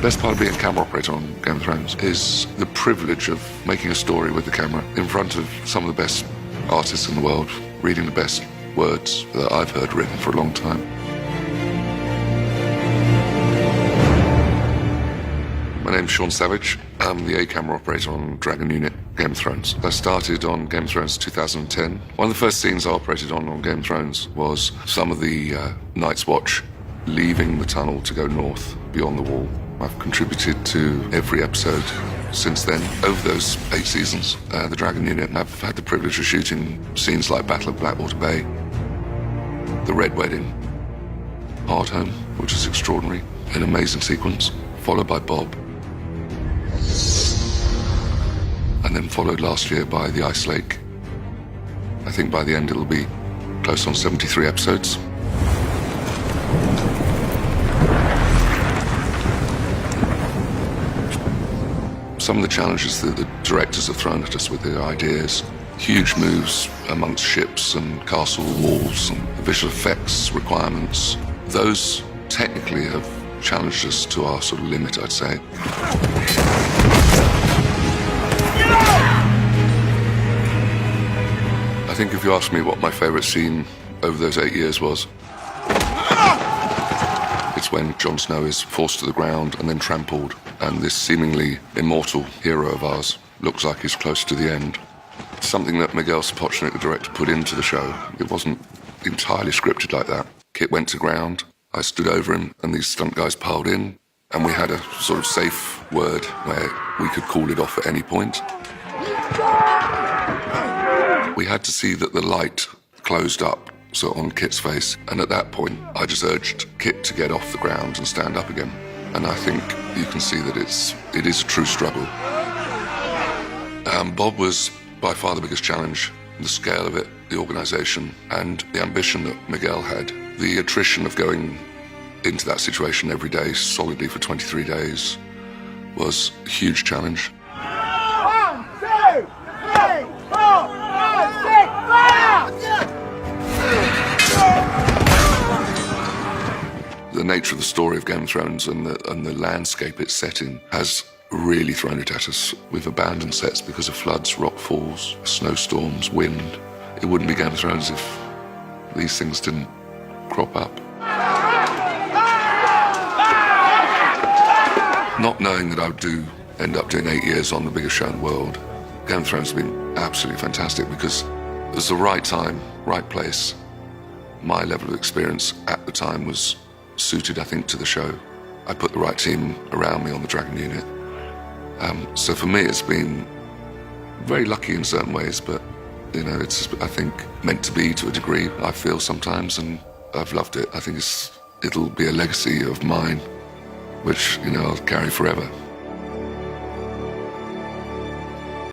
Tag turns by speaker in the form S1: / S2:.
S1: Best part of being a camera operator on Game of Thrones is the privilege of making a story with the camera in front of some of the best artists in the world, reading the best words that I've heard written for a long time. My name's Sean Savage. I'm the A camera operator on Dragon Unit, Game of Thrones. I started on Game of Thrones 2010. One of the first scenes I operated on Game of Thrones was some of the Night's Watch leaving the tunnel to go north beyond the wall. I've contributed to every episode since then. Over those 8 seasons, the Dragon Unit have had the privilege of shooting scenes like Battle of Blackwater Bay, The Red Wedding, Hardhome, which is extraordinary, an amazing sequence, followed by Bob, and then followed last year by The Ice Lake. I think by the end it'll be close on 73 episodes. Some of the challenges that the directors have thrown at us with their ideas, huge moves amongst ships and castle walls and visual effects requirements, those technically have challenged us to our sort of limit, I'd say. I think if you ask me what my favourite scene over those 8 years was, it's when Jon Snow is forced to the ground and then trampled, and this seemingly immortal hero of ours looks like he's close to the end. Something that Miguel Sapochnik, the director, put into the show. It wasn't entirely scripted like that. Kit went to ground, I stood over him, and these stunt guys piled in, and we had a sort of safe word where we could call it off at any point. We had to see that the light closed up, so on Kit's face, and at that point I just urged Kit to get off the ground and stand up again. And I think you can see that it is a true struggle. Bob was by far the biggest challenge, the scale of it, the organisation, and the ambition that Miguel had. The attrition of going into that situation every day, solidly for 23 days, was a huge challenge.
S2: 1, 2, 3, 4, 5, 6, fire!
S1: The nature of the story of Game of Thrones and the landscape it's set in has really thrown it at us. We've abandoned sets because of floods, rock falls, snowstorms, wind. It wouldn't be Game of Thrones if these things didn't crop up. Not knowing that I would end up doing 8 years on the biggest show in the world, Game of Thrones has been absolutely fantastic because it was the right time, right place. My level of experience at the time was suited, I think, to the show. I put the right team around me on the Dragon Unit. So for me, it's been very lucky in certain ways, but you know, it's, I think, meant to be to a degree, I feel sometimes, and I've loved it. I think it'll be a legacy of mine, which, you know, I'll carry forever.